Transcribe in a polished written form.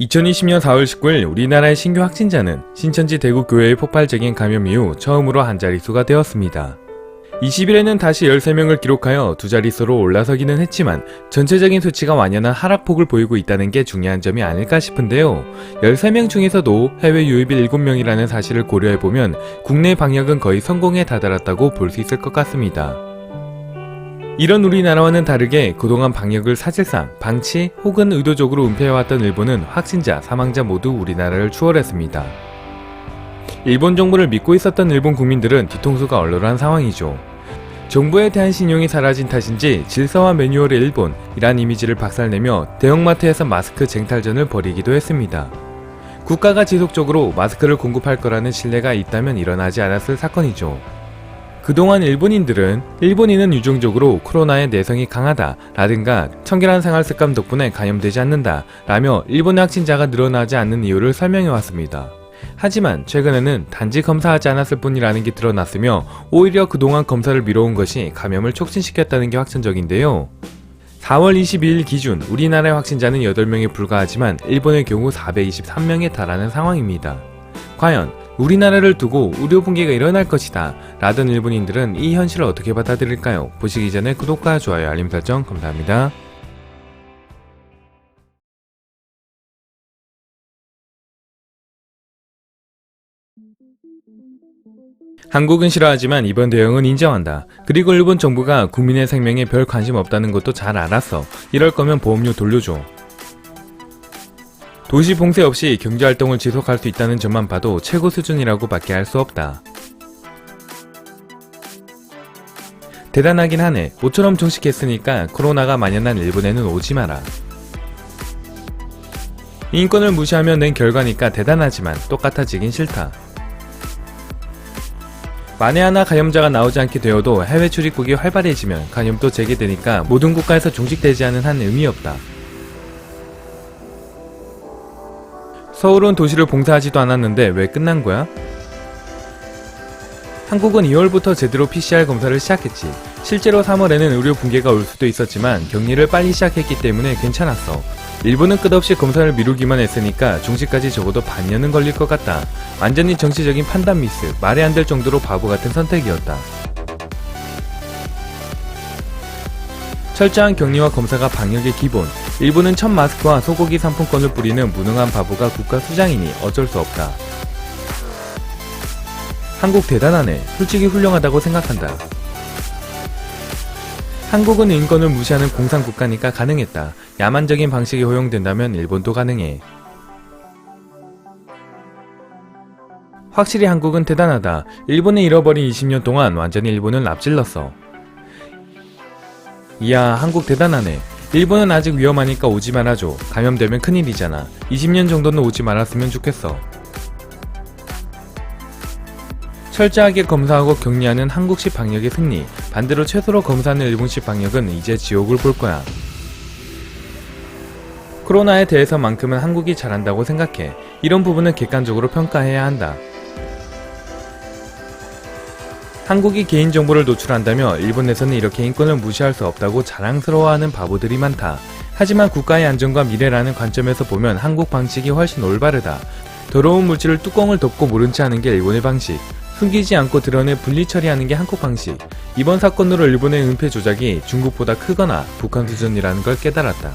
2020년 4월 19일 우리나라의 신규 확진자는 신천지 대구교회의 폭발적인 감염 이후 처음으로 한 자릿수가 되었습니다. 20일에는 다시 13명을 기록하여 두 자릿수로 올라서기는 했지만 전체적인 수치가 완연한 하락폭을 보이고 있다는 게 중요한 점이 아닐까 싶은데요. 13명 중에서도 해외 유입이 7명이라는 사실을 고려해보면 국내 방역은 거의 성공에 다다랐다고 볼 수 있을 것 같습니다. 이런 우리나라와는 다르게 그동안 방역을 사실상 방치 혹은 의도적으로 은폐해왔던 일본은 확진자, 사망자 모두 우리나라를 추월했습니다. 일본 정부를 믿고 있었던 일본 국민들은 뒤통수가 얼얼한 상황이죠. 정부에 대한 신용이 사라진 탓인지 질서와 매뉴얼의 일본이란 이미지를 박살내며 대형마트에서 마스크 쟁탈전을 벌이기도 했습니다. 국가가 지속적으로 마스크를 공급할 거라는 신뢰가 있다면 일어나지 않았을 사건이죠. 그동안 일본인들은 일본인은 유종적으로 코로나에 내성이 강하다 라든가 청결한 생활 습관 덕분에 감염되지 않는다 라며 일본의 확진자가 늘어나지 않는 이유를 설명해왔습니다. 하지만 최근에는 단지 검사하지 않았을 뿐이라는 게 드러났으며 오히려 그동안 검사를 미뤄온 것이 감염을 촉진시켰다는 게 확정적인데요. 4월 22일 기준 우리나라의 확진자는 8명에 불과하지만 일본의 경우 423명에 달하는 상황입니다. 과연 우리나라를 두고 의료 붕괴가 일어날 것이다 라던 일본인들은 이 현실을 어떻게 받아들일까요? 보시기 전에 구독과 좋아요, 알림 설정 감사합니다. 한국은 싫어하지만 이번 대응은 인정한다. 그리고 일본 정부가 국민의 생명에 별 관심 없다는 것도 잘 알았어. 이럴 거면 보험료 돌려줘. 도시 봉쇄 없이 경제활동을 지속할 수 있다는 점만 봐도 최고 수준이라고 밖에 할 수 없다. 대단하긴 하네. 모처럼 종식했으니까 코로나가 만연한 일본에는 오지 마라. 인권을 무시하면 낸 결과니까 대단하지만 똑같아지긴 싫다. 만에 하나 감염자가 나오지 않게 되어도 해외 출입국이 활발해지면 감염도 재개되니까 모든 국가에서 종식되지 않은 한 의미 없다. 서울은 도시를 봉사하지도 않았는데 왜 끝난 거야? 한국은 2월부터 제대로 PCR 검사를 시작했지. 실제로 3월에는 의료 붕괴가 올 수도 있었지만 격리를 빨리 시작했기 때문에 괜찮았어. 일본은 끝없이 검사를 미루기만 했으니까 종식까지 적어도 반년은 걸릴 것 같다. 완전히 정치적인 판단 미스, 말이 안 될 정도로 바보 같은 선택이었다. 철저한 격리와 검사가 방역의 기본. 일본은 첫 마스크와 소고기 상품권을 뿌리는 무능한 바보가 국가 수장이니 어쩔 수 없다. 한국 대단하네. 솔직히 훌륭하다고 생각한다. 한국은 인권을 무시하는 공산국가니까 가능했다. 야만적인 방식이 허용된다면 일본도 가능해. 확실히 한국은 대단하다. 일본을 잃어버린 20년 동안 완전히 일본을 앞질렀어. 이야, 한국 대단하네. 일본은 아직 위험하니까 오지 말아줘. 감염되면 큰일이잖아. 20년 정도는 오지 말았으면 좋겠어. 철저하게 검사하고 격리하는 한국식 방역의 승리. 반대로 최소로 검사하는 일본식 방역은 이제 지옥을 볼 거야. 코로나에 대해서만큼은 한국이 잘한다고 생각해. 이런 부분은 객관적으로 평가해야 한다. 한국이 개인정보를 노출한다며 일본에서는 이렇게 인권을 무시할 수 없다고 자랑스러워하는 바보들이 많다. 하지만 국가의 안전과 미래라는 관점에서 보면 한국 방식이 훨씬 올바르다. 더러운 물질을 뚜껑을 덮고 모른 채 하는 게 일본의 방식. 숨기지 않고 드러내 분리 처리하는 게 한국 방식. 이번 사건으로 일본의 은폐 조작이 중국보다 크거나 북한 수준이라는 걸 깨달았다.